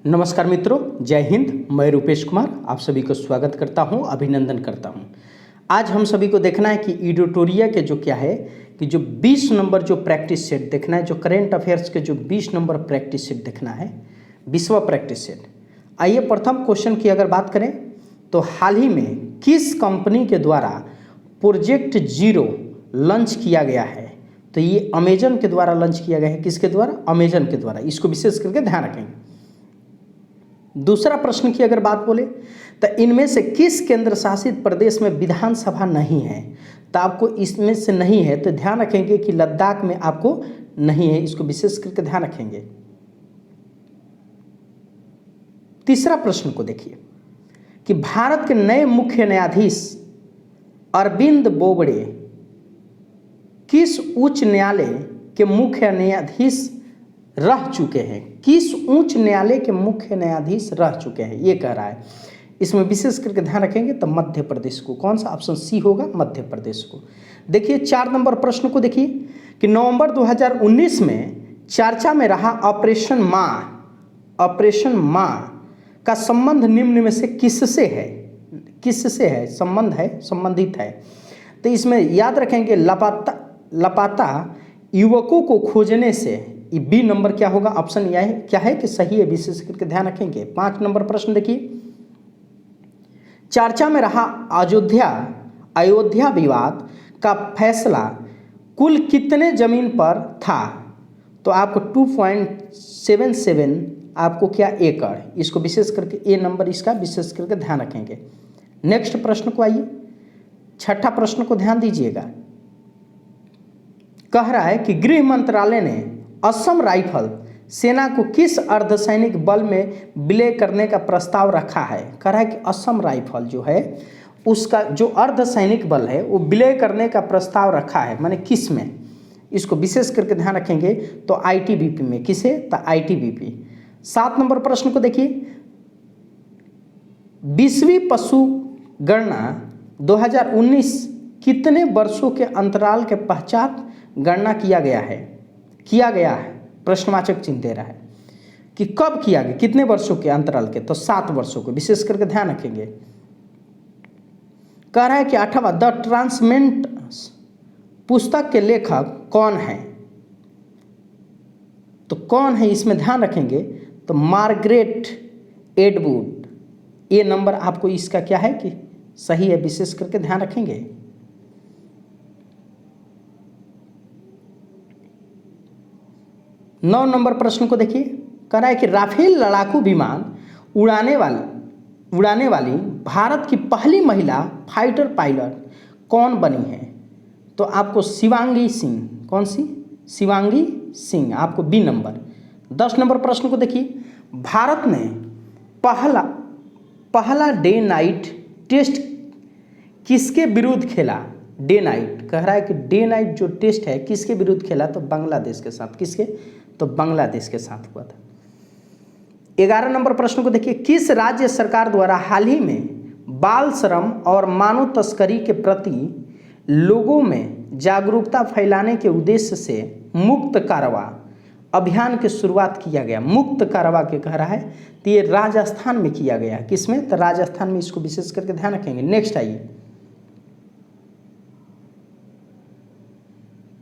नमस्कार मित्रों, जय हिंद। मैं रूपेश कुमार आप सभी को स्वागत करता हूं, अभिनंदन करता हूं। आज हम सभी को देखना है कि एडिटोरिया के जो क्या है कि जो 20 नंबर जो प्रैक्टिस सेट देखना है, जो करेंट अफेयर्स के जो 20 नंबर प्रैक्टिस सेट देखना है, 20वां प्रैक्टिस सेट। आइए प्रथम क्वेश्चन की अगर बात करें तो हाल ही में किस कंपनी के द्वारा प्रोजेक्ट जीरो लॉन्च किया गया है? तो ये अमेजन के द्वारा लॉन्च किया गया है। किसके द्वारा? अमेजन के द्वारा। इसको विशेष करके ध्यान रखेंगे। दूसरा प्रश्न की अगर बात बोले तो इनमें से किस केंद्र शासित प्रदेश में विधानसभा नहीं है? तो आपको इसमें से नहीं है तो ध्यान रखेंगे कि लद्दाख में आपको नहीं है, इसको विशेष करके ध्यान रखेंगे। तीसरा प्रश्न को देखिए कि भारत के नए मुख्य न्यायाधीश अरविंद बोबड़े किस उच्च न्यायालय के मुख्य न्यायाधीश रह चुके हैं? किस उच्च न्यायालय के मुख्य न्यायाधीश रह चुके हैं, ये कह रहा है। इसमें विशेष करके ध्यान रखेंगे तो मध्य प्रदेश को। कौन सा? ऑप्शन सी होगा, मध्य प्रदेश को। देखिए 4 नंबर प्रश्न को देखिए कि नवंबर 2019 में चर्चा में रहा ऑपरेशन माँ का संबंध निम्न में से किससे है? किससे है? संबंध है, संबंधित है। तो इसमें याद रखेंगे लापता युवकों को खोजने से। बी नंबर क्या होगा? ऑप्शन यह है क्या है कि सही है, विशेष करके ध्यान रखेंगे। 5 नंबर प्रश्न देखिए, चर्चा में रहा अयोध्या विवाद का फैसला कुल कितने जमीन पर था? तो आपको 2.77 आपको क्या एकड़, इसको विशेष करके ए नंबर इसका विशेष करके ध्यान रखेंगे। नेक्स्ट प्रश्न को आइए, 6ठा प्रश्न को ध्यान दीजिएगा। कह रहा है कि गृह मंत्रालय ने असम राइफल सेना को किस अर्धसैनिक बल में विलय करने का प्रस्ताव रखा है? कह रहा है कि असम राइफल जो है उसका जो अर्धसैनिक बल है वो विलय करने का प्रस्ताव रखा है, माने किस में? इसको विशेष करके ध्यान रखेंगे तो आईटीबीपी में। किसे? तो आईटीबीपी। 7 नंबर प्रश्न को देखिए, 20वीं पशु गणना 2019 कितने वर्षों के अंतराल के पश्चात गणना किया गया है? प्रश्नवाचक चिन्ह दे रहा है कि कब किया गया, कितने वर्षों के अंतराल के? तो 7 वर्षों को विशेष करके ध्यान रखेंगे। कह रहा है कि 8वां द ट्रांसमेंट पुस्तक के लेखक कौन है? तो कौन है इसमें ध्यान रखेंगे तो मार्गरेट एटवुड। ये नंबर आपको इसका क्या है कि सही है, विशेष करके ध्यान रखेंगे। 9 नंबर प्रश्न को देखिए, कह रहा है कि राफेल लड़ाकू विमान उड़ाने वाली भारत की पहली महिला फाइटर पायलट कौन बनी है? तो आपको शिवांगी सिंह। कौन सी? शिवांगी सिंह, आपको बी नंबर। 10 नंबर प्रश्न को देखिए, भारत ने पहला डे नाइट टेस्ट किसके विरुद्ध खेला? डे नाइट, कह रहा है कि डे नाइट जो टेस्ट है किसके विरुद्ध खेला? तो बांग्लादेश के साथ। किसके? तो बांग्लादेश के साथ हुआ था। 11 नंबर प्रश्न को देखिए, किस राज्य सरकार द्वारा हाल ही में बाल श्रम और मानव तस्करी के प्रति लोगों में जागरूकता फैलाने के उद्देश्य से मुक्त कारवा अभियान की शुरुआत किया गया? मुक्त कारवा के कह रहा है तो ये राजस्थान में किया गया। किसमें? तो राजस्थान में। इसको विशेष करके ध्यान रखेंगे। नेक्स्ट आइए,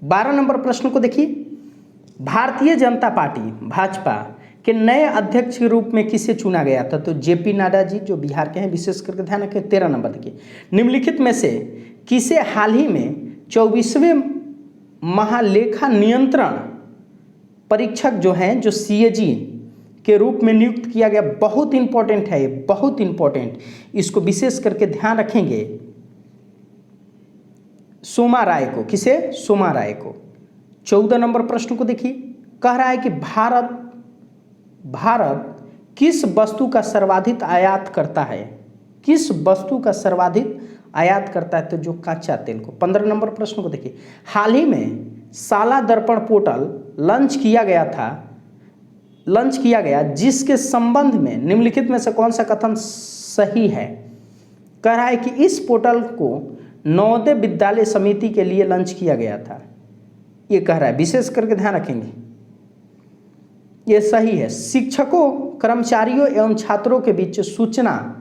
12 नंबर प्रश्न को देखिए, भारतीय जनता पार्टी भाजपा के नए अध्यक्ष के रूप में किसे चुना गया था? तो जेपी नड्डा जी जो बिहार के हैं, विशेष करके ध्यान रखें। 13 नंबर देखिए, निम्नलिखित में से किसे हाल ही में 24वें महालेखा नियंत्रण परीक्षक जो हैं, जो सीएजी के रूप में नियुक्त किया गया? बहुत इंपॉर्टेंट है ये, बहुत इंपॉर्टेंट, इसको विशेष करके ध्यान रखेंगे। सोमा राय को। किसे? सोमा राय को। 14 नंबर प्रश्न को देखिए, कह रहा है कि भारत किस वस्तु का सर्वाधिक आयात करता है? किस वस्तु का सर्वाधिक आयात करता है? तो जो कच्चा तेल को। 15 नंबर प्रश्न को देखिए, हाल ही में साला दर्पण पोर्टल लॉन्च किया गया जिसके संबंध में निम्नलिखित में से कौन सा कथन सही है? कह रहा है कि इस पोर्टल को नवोदय विद्यालय समिति के लिए लॉन्च किया गया था, ये कह रहा है। विशेष करके ध्यान रखेंगे, ये सही है। शिक्षकों कर्मचारियों एवं छात्रों के बीच सूचना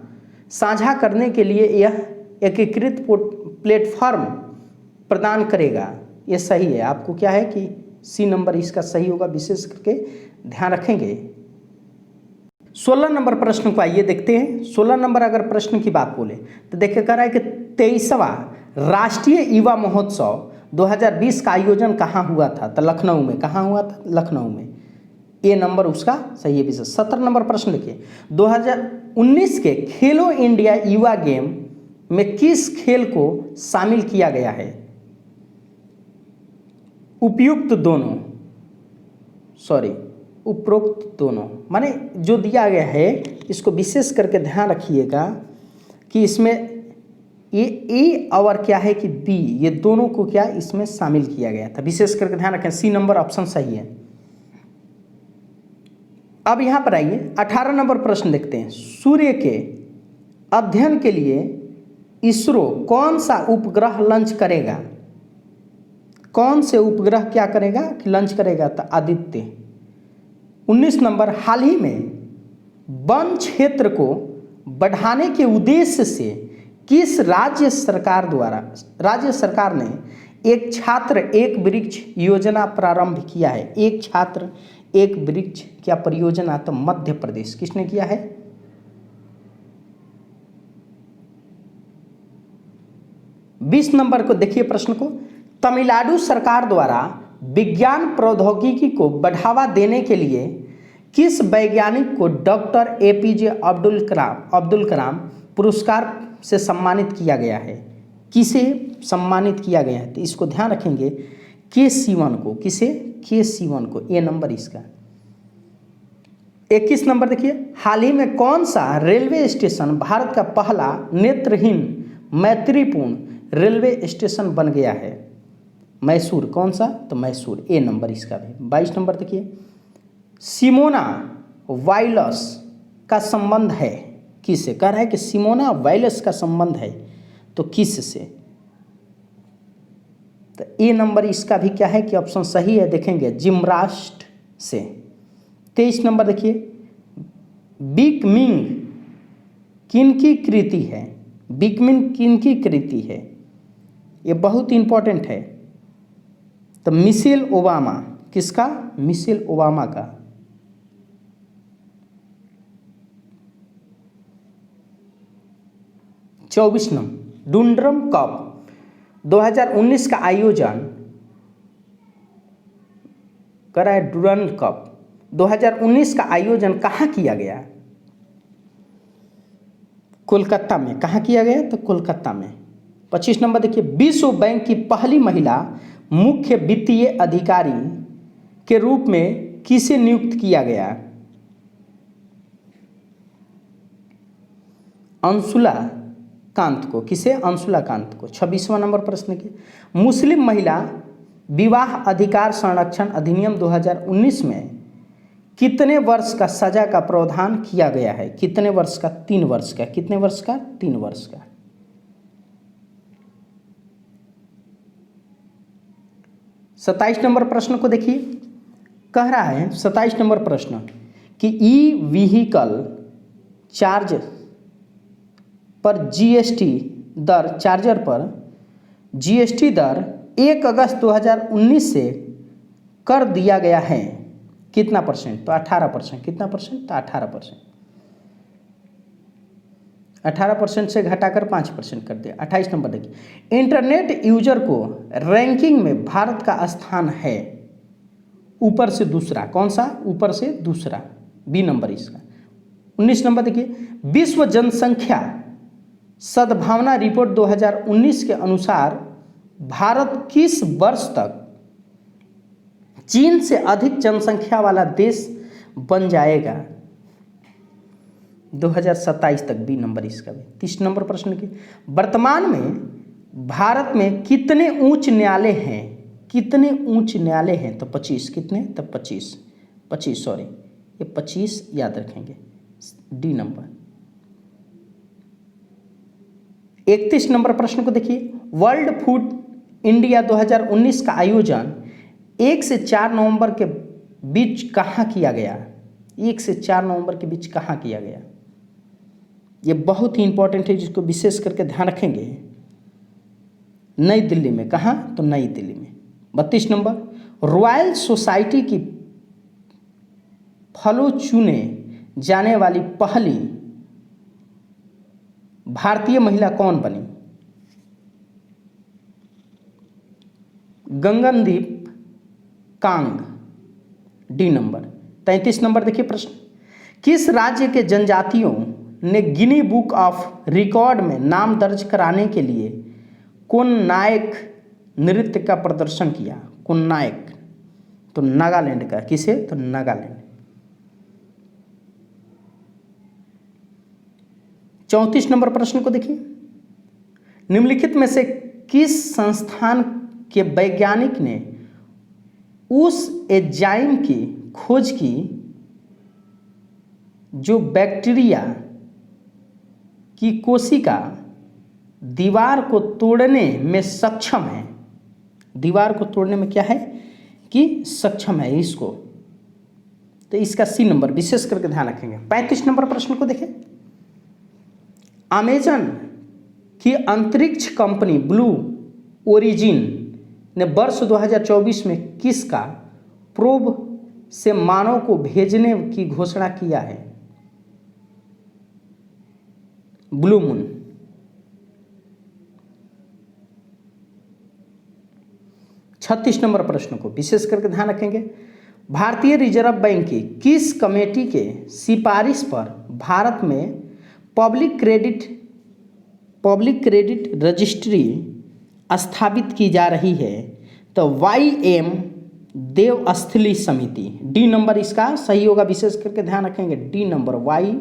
साझा करने के लिए यह एकीकृत प्लेटफॉर्म प्रदान करेगा। ये सही है। आपको क्या है कि सी नंबर इसका सही होगा, विशेष करके ध्यान रखेंगे। 16 नंबर प्रश्न को आइए देखते हैं। 16 नंबर अगर प्रश्न की बात बोले तो देखिए कह रहा है कि 23वां राष्ट्रीय युवा महोत्सव 2020 का आयोजन कहाँ हुआ था? तो लखनऊ में। कहाँ हुआ था? लखनऊ में। ए नंबर उसका सही है विशेष। 17 नंबर प्रश्न देखिए, 2019 के खेलो इंडिया युवा गेम में किस खेल को शामिल किया गया है? उपरोक्त दोनों माने जो दिया गया है इसको विशेष करके ध्यान रखिएगा कि इसमें ये ए और क्या है कि बी, ये दोनों को क्या इसमें शामिल किया गया था। विशेष करके ध्यान रखें, सी नंबर ऑप्शन सही है। अब यहां पर आइए 18 नंबर प्रश्न देखते हैं। सूर्य के अध्ययन के लिए इसरो कौन सा उपग्रह लॉन्च करेगा? कौन से उपग्रह क्या करेगा कि लॉन्च करेगा? तो आदित्य। 19 नंबर, हाल ही में वन क्षेत्र को बढ़ाने के उद्देश्य से किस राज्य सरकार ने एक छात्र एक वृक्ष योजना प्रारंभ किया है? एक छात्र एक वृक्ष क्या परियोजना? तो मध्य प्रदेश। किसने किया है? 20 नंबर को देखिए प्रश्न को, तमिलनाडु सरकार द्वारा विज्ञान प्रौद्योगिकी को बढ़ावा देने के लिए किस वैज्ञानिक को डॉक्टर APJ अब्दुल कलाम पुरस्कार से सम्मानित किया गया है? किसे सम्मानित किया गया है? तो इसको ध्यान रखेंगे, के सीवन को। किसे? के सीवन को। ए नंबर इसका। 21 नंबर देखिए, हाल ही में कौन सा रेलवे स्टेशन भारत का पहला नेत्रहीन मैत्रीपूर्ण रेलवे स्टेशन बन गया है? मैसूर। कौन सा? तो मैसूर। ए नंबर इसका भी। 22 नंबर देखिए, सिमोना वाइल्स का संबंध है किससे? कह रहा है कि सिमोना वाइल्स का संबंध है तो किस से? तो ए नंबर इसका भी क्या है कि ऑप्शन सही है, देखेंगे जिम्नास्ट से। 23 नंबर देखिए, बिकमिंग किनकी कृति है? बिकमिंग किनकी कृति है? ये बहुत इंपॉर्टेंट है। तो मिशेल ओबामा। किसका? मिशेल ओबामा का। चौबीस नंबर, डुंड्रम कप 2019 का आयोजन करा है। डुरंड कप 2019 का आयोजन कहाँ किया गया? कोलकाता में। कहाँ किया गया? तो कोलकाता में। 25 नंबर देखिए, विश्व बैंक की पहली महिला मुख्य वित्तीय अधिकारी के रूप में किसे नियुक्त किया गया? अंशुला कांत को। किसे? अंशुला कांत को। 26वां नंबर प्रश्न के, मुस्लिम महिला विवाह अधिकार संरक्षण अधिनियम 2019 में कितने वर्ष का सजा का प्रावधान किया गया है? कितने वर्ष का? 3 वर्ष का। कितने वर्ष का? 3 वर्ष का। 27 नंबर प्रश्न को देखिए, कह रहा है 27 नंबर प्रश्न कि ई व्हीकल चार्ज पर GST दर चार्जर पर GST दर 1 अगस्त 2019 से कर दिया गया है कितना परसेंट? तो 18%। कितना परसेंट? तो 18%। 18% से घटाकर 5% कर दिया। 28 नंबर देखिए, इंटरनेट यूजर को रैंकिंग में भारत का स्थान है ऊपर से दूसरा। कौन सा? ऊपर से दूसरा। बी नंबर इसका। 19 नंबर देखिए, विश्व जनसंख्या सद्भावना रिपोर्ट 2019 के अनुसार भारत किस वर्ष तक चीन से अधिक जनसंख्या वाला देश बन जाएगा? 2027 तक। बी नंबर इसका भी। 30 नंबर प्रश्न की, वर्तमान में भारत में कितने उच्च न्यायालय हैं? कितने उच्च न्यायालय हैं? तो 25। कितने? तो 25 सॉरी, ये 25 याद रखेंगे। D number. 31 नंबर प्रश्न को देखिए, वर्ल्ड फूड इंडिया 2019 का आयोजन 1 से 4 नवंबर के बीच कहाँ किया गया? 1 से 4 नवंबर के बीच कहाँ किया गया? ये बहुत ही इंपॉर्टेंट है, जिसको विशेष करके ध्यान रखेंगे। नई दिल्ली में। कहाँ? तो नई दिल्ली में। 32 नंबर, रॉयल सोसाइटी की फलो चुने जाने वाली पहली भारतीय महिला कौन बनी? Gagandeep Kang, D number. 33 number देखिए प्रश्न, किस राज्य के जनजातियों ने गिनी बुक ऑफ रिकॉर्ड में नाम दर्ज कराने के लिए कोन्नायक नृत्य का प्रदर्शन किया? कोन्नायक, तो नागालैंड का। किसे? तो नागालैंड। 34 नंबर प्रश्न को देखिए, निम्नलिखित में से किस संस्थान के वैज्ञानिक ने उस एंजाइम की खोज की जो बैक्टीरिया की कोशिका दीवार को तोड़ने में सक्षम है? दीवार को तोड़ने में क्या है कि सक्षम है इसको, तो इसका सी नंबर विशेष करके ध्यान रखेंगे। 35 नंबर प्रश्न को देखें, अमेजन की अंतरिक्ष कंपनी ब्लू ओरिजिन ने वर्ष 2024 में किसका प्रोब से मानव को भेजने की घोषणा किया है? Blue moon. 36 नंबर प्रश्न को विशेष करके ध्यान रखेंगे, भारतीय रिजर्व बैंक की किस कमेटी के सिफारिश पर भारत में पब्लिक क्रेडिट रजिस्ट्री स्थापित की जा रही है? तो YM देवस्थली समिति, डी नंबर इसका सही होगा। विशेष करके ध्यान रखेंगे, डी नंबर। वाई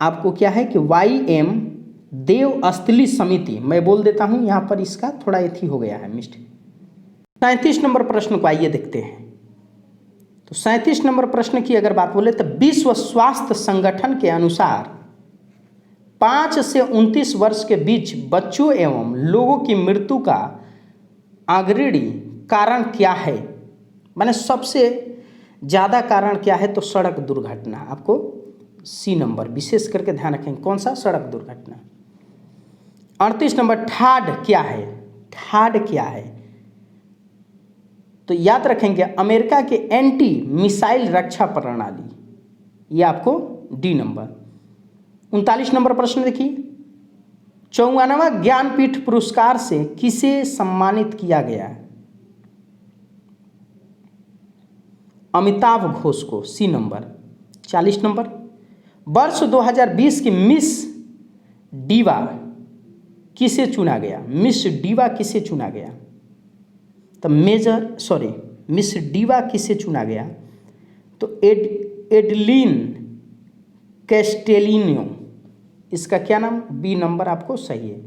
आपको क्या है कि YM देवस्थली समिति, मैं बोल देता हूं यहां पर, इसका थोड़ा एथी हो गया है मिस्टेक। 37 नंबर प्रश्न को आइए देखते हैं। तो 37 नंबर प्रश्न की अगर बात बोले तो विश्व स्वास्थ्य संगठन के अनुसार 5 से 29 वर्ष के बीच बच्चों एवं लोगों की मृत्यु का अग्रणी कारण क्या है? माने सबसे ज़्यादा कारण क्या है? तो सड़क दुर्घटना। आपको सी नंबर विशेष करके ध्यान रखेंगे, कौन सा? सड़क दुर्घटना। 38 नंबर, ठाड क्या है? ठाड क्या है? तो याद रखेंगे अमेरिका के एंटी मिसाइल रक्षा प्रणाली, ये आपको डी नंबर। 39 नंबर प्रश्न देखिए, 54वां ज्ञानपीठ पुरस्कार से किसे सम्मानित किया गया? अमिताभ घोष को, सी नंबर। 40 नंबर, वर्ष 2020 की मिस डीवा किसे चुना गया? मिस डीवा किसे चुना गया? तो मिस डीवा किसे चुना गया? तो एडलिन कैस्टेलिनो, इसका क्या नाम? बी नंबर आपको सही है।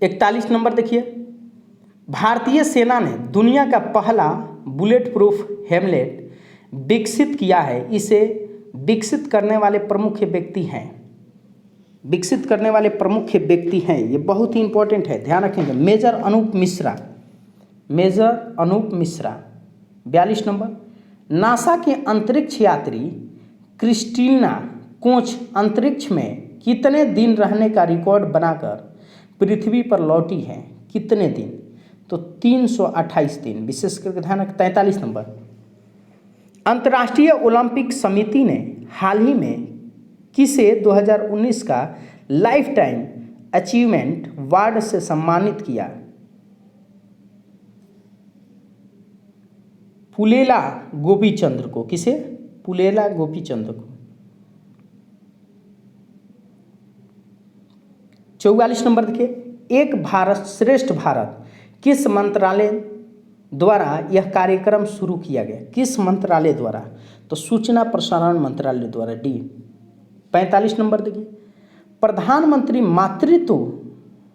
इकतालीस नंबर देखिए, भारतीय सेना ने दुनिया का पहला बुलेट प्रूफ हेलमेट विकसित किया है। इसे विकसित करने वाले प्रमुख व्यक्ति हैं। विकसित करने वाले प्रमुख व्यक्ति हैं, ये बहुत ही इंपॉर्टेंट है, ध्यान रखेंगे। Major Anoop Mishra, major Anoop Mishra. 42 number, NASA के अंतरिक्ष यात्री क्रिस्टीना कोच अंतरिक्ष में कितने दिन रहने का रिकॉर्ड बनाकर पृथ्वी पर लौटी है? कितने दिन? तो 328 दिन। विशेष करके ध्यान रखें। 43 नंबर, अंतर्राष्ट्रीय ओलंपिक समिति ने हाल ही में किसे 2019 का लाइफ टाइम अचीवमेंट अवार्ड से सम्मानित किया? पुलेला गोपीचंद्र को। किसे? पुलेला गोपीचंद्र को। 44 नंबर देखिए, एक भारत श्रेष्ठ भारत किस मंत्रालय द्वारा यह कार्यक्रम शुरू किया गया? किस मंत्रालय द्वारा? तो सूचना प्रसारण मंत्रालय द्वारा, डी। 45 नंबर देखिए, प्रधानमंत्री मातृत्व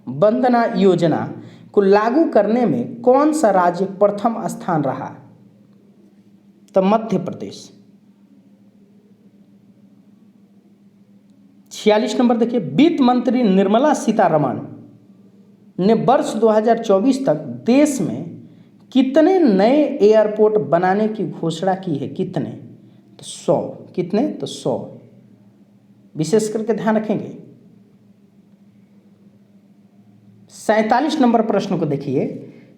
वंदना योजना को लागू करने में कौन सा राज्य प्रथम स्थान रहा? तो मध्य प्रदेश। 46 नंबर देखिए, वित्त मंत्री निर्मला सीतारमण ने वर्ष 2024 तक देश में कितने नए एयरपोर्ट बनाने की घोषणा की है? कितने? तो 100। कितने? तो 100। विशेष करके ध्यान रखेंगे। 47 नंबर प्रश्न को देखिए,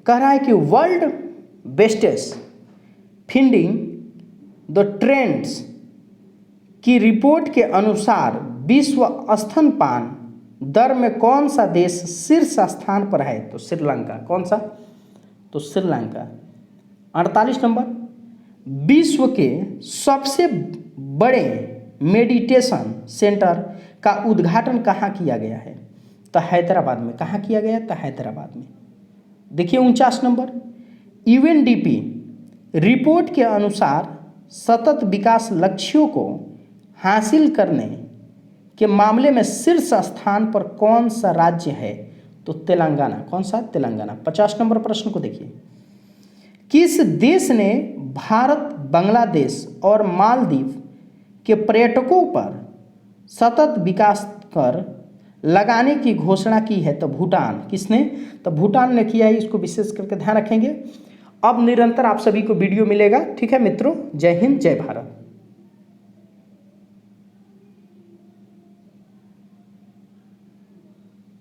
कह रहा है कि world bestest feeding the trends की रिपोर्ट के अनुसार विश्व स्तनपान दर में कौन सा देश शीर्ष स्थान पर है? तो श्रीलंका। कौन सा? तो श्रीलंका। 48 नंबर, विश्व के सबसे बड़े मेडिटेशन सेंटर का उद्घाटन कहाँ किया गया है? तो हैदराबाद में। कहाँ किया गया? तो हैदराबाद में। देखिए 49 नंबर, यूएनडीपी रिपोर्ट के अनुसार सतत विकास लक्ष्यों को हासिल करने के मामले में शीर्ष स्थान पर कौन सा राज्य है? तो तेलंगाना। कौन सा? तेलंगाना। 50 नंबर प्रश्न को देखिए, किस देश ने भारत, बांग्लादेश और मालदीव के पर्यटकों पर सतत विकास कर लगाने की घोषणा की है? तो भूटान। किसने? तो भूटान ने किया है। इसको विशेष करके ध्यान रखेंगे। अब निरंतर आप सभी को वीडियो मिलेगा। ठीक है मित्रों, जय हिंद, जय भारत।